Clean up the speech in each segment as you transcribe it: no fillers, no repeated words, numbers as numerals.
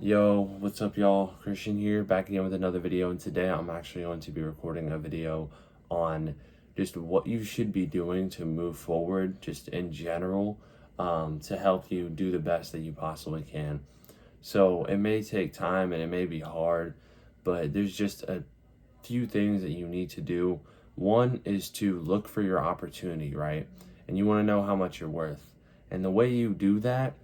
Yo, what's up y'all? Christian here, back again with another video, and today I'm actually going to be recording a video on just what you should be doing to move forward, just in general, to help you do the best that you possibly can. So it may take time and it may be hard, but there's just a few things that you need to do. One is to look for your opportunity, right? And you want to know how much you're worth. And the way you do that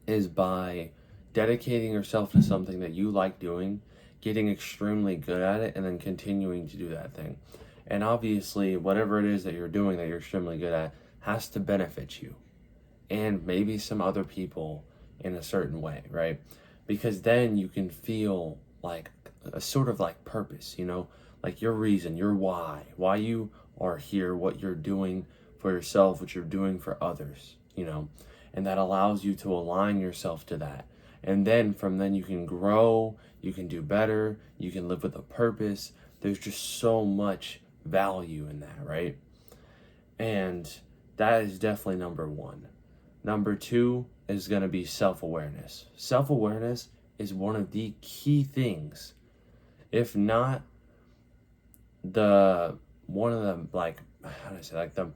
is by dedicating yourself to something that you like doing, getting extremely good at it, and then continuing to do that thing. And obviously, whatever it is that you're doing that you're extremely good at has to benefit you and maybe some other people in a certain way, right? Because then you can feel like a sort of like purpose, like your reason, your why you are here, what you're doing for yourself, what you're doing for others, and that allows you to align yourself to that. And then from then you can grow, you can do better, you can live with a purpose. There's just so much value in that, right? And that is definitely number one. Number two is going to be self-awareness. Self-awareness is one of the key things, if not one of the, like, how do I say, like the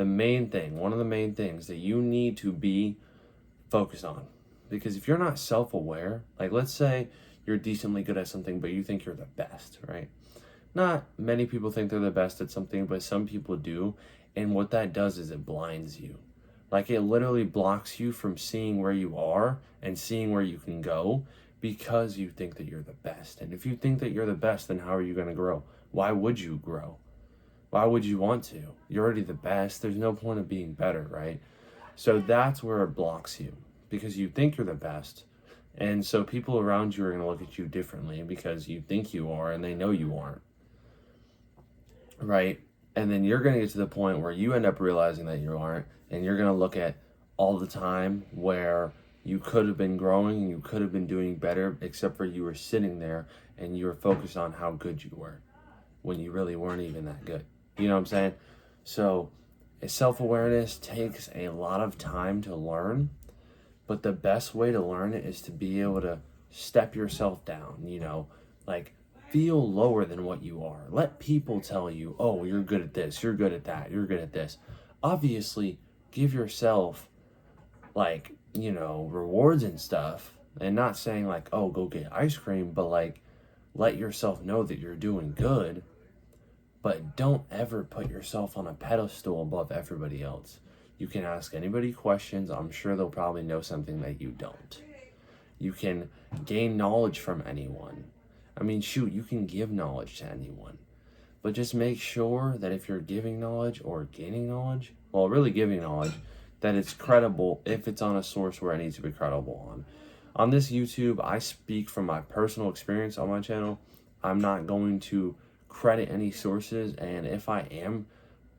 main thing, one of the main things that you need to be focused on. Because if you're not self-aware, like let's say you're decently good at something, but you think you're the best, right? Not many people think they're the best at something, but some people do. And what that does is it blinds you. Like it literally blocks you from seeing where you are and seeing where you can go because you think that you're the best. And if you think that you're the best, then how are you going to grow? Why would you grow? Why would you want to? You're already the best. There's no point of being better, right? So that's where it blocks you because you think you're the best. And so people around you are going to look at you differently because you think you are and they know you aren't. Right? And then you're going to get to the point where you end up realizing that you aren't, and you're going to look at all the time where you could have been growing and you could have been doing better, except for you were sitting there and you were focused on how good you were when you really weren't even that good. You know what I'm saying? So self-awareness takes a lot of time to learn, but the best way to learn it is to be able to step yourself down, like feel lower than what you are. Let people tell you, oh, you're good at this, you're good at that, you're good at this. Obviously, give yourself like, rewards and stuff, and not saying like, oh, go get ice cream, but like let yourself know that you're doing good, but don't ever put yourself on a pedestal above everybody else. You can ask anybody questions. I'm sure they'll probably know something that you don't. You can gain knowledge from anyone. I mean, shoot, you can give knowledge to anyone. But just make sure that if you're giving knowledge or gaining knowledge, well, really giving knowledge, that it's credible if it's on a source where it needs to be credible on. On this YouTube, I speak from my personal experience on my channel. I'm not going to credit any sources, and if I am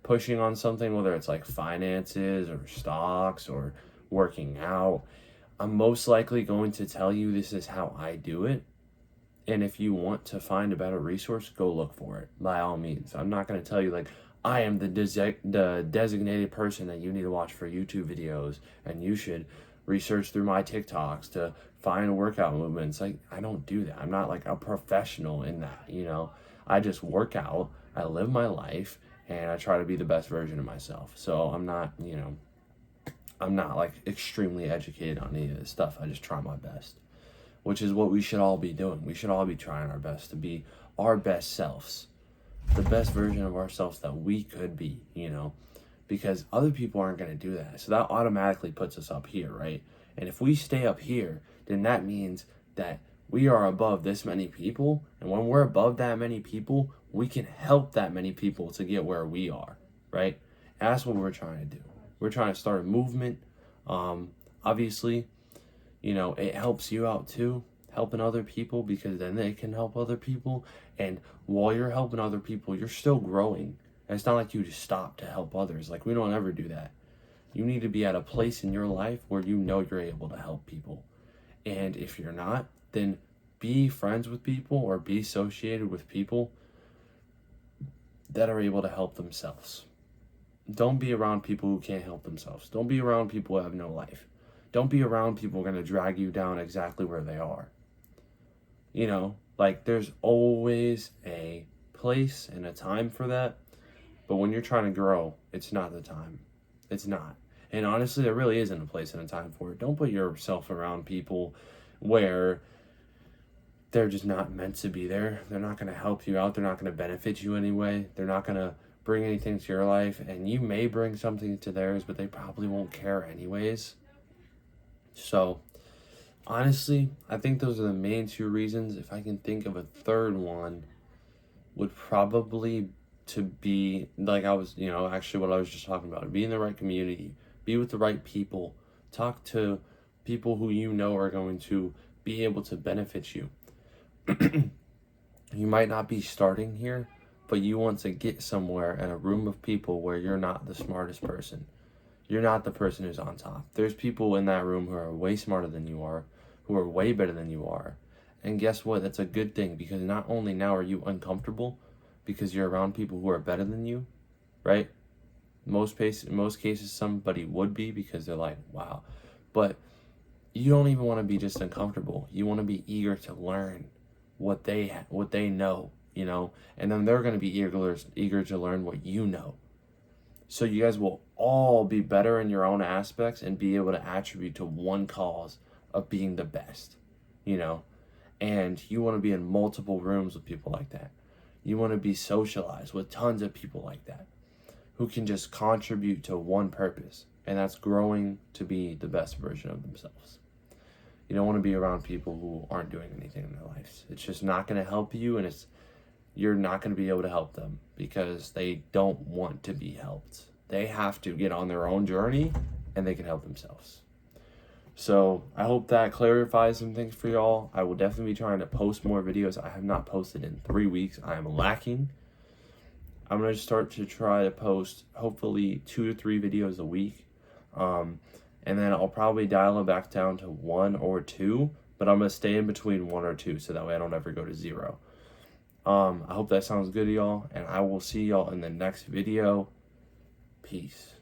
pushing on something, whether it's like finances or stocks or working out, I'm most likely going to tell you this is how I do it. And if you want to find a better resource, go look for it by all means. I'm not going to tell you like I am the designated person that you need to watch for YouTube videos and you should research through my TikToks to find workout movements. Like, I don't do that. I'm not like a professional in that, I just work out, I live my life, and I try to be the best version of myself. So I'm not, I'm not like extremely educated on any of this stuff. I just try my best, which is what we should all be doing. We should all be trying our best to be our best selves, the best version of ourselves that we could be, because other people aren't going to do that. So that automatically puts us up here, right? And if we stay up here, then that means that we are above this many people. And when we're above that many people, we can help that many people to get where we are, right? And that's what we're trying to do. We're trying to start a movement. Obviously, it helps you out too, helping other people, because then they can help other people. And while you're helping other people, you're still growing. And it's not like you just stop to help others. Like, we don't ever do that. You need to be at a place in your life where you're able to help people. And if you're not, then be friends with people or be associated with people that are able to help themselves. Don't be around people who can't help themselves. Don't be around people who have no life. Don't be around people who are going to drag you down exactly where they are. You know, like there's always a place and a time for that. But when you're trying to grow, it's not the time. It's not. And honestly, there really isn't a place and a time for it. Don't put yourself around people where they're just not meant to be there. They're not going to help you out. They're not going to benefit you anyway. They're not going to bring anything to your life. And you may bring something to theirs, but they probably won't care anyways. So, honestly, I think those are the main two reasons. If I can think of a third one, would probably to be like I was, actually what I was just talking about. Be in the right community, be with the right people, talk to people who you know are going to be able to benefit you. You might not be starting here, but you want to get somewhere in a room of people where you're not the smartest person. You're not the person who's on top. There's people in that room who are way smarter than you are, who are way better than you are. And guess what? That's a good thing, because not only now are you uncomfortable because you're around people who are better than you, right? In most cases, somebody would be, because they're like, wow. But you don't even want to be just uncomfortable. You want to be eager to learn what they know, and then they're going to be eager to learn what you know. So you guys will all be better in your own aspects and be able to attribute to one cause of being the best, and you want to be in multiple rooms with people like that. You want to be socialized with tons of people like that who can just contribute to one purpose, and that's growing to be the best version of themselves. You don't want to be around people who aren't doing anything in their lives. It's just not going to help you, and you're not going to be able to help them because they don't want to be helped. They have to get on their own journey, and they can help themselves. So I hope that clarifies some things for y'all. I will definitely be trying to post more videos. I have not posted in 3 weeks. I am lacking. I'm going to start to try to post hopefully 2 to 3 videos a week. And then I'll probably dial it back down to 1 or 2, but I'm going to stay in between 1 or 2 so that way I don't ever go to 0. I hope that sounds good to y'all, and I will see y'all in the next video. Peace.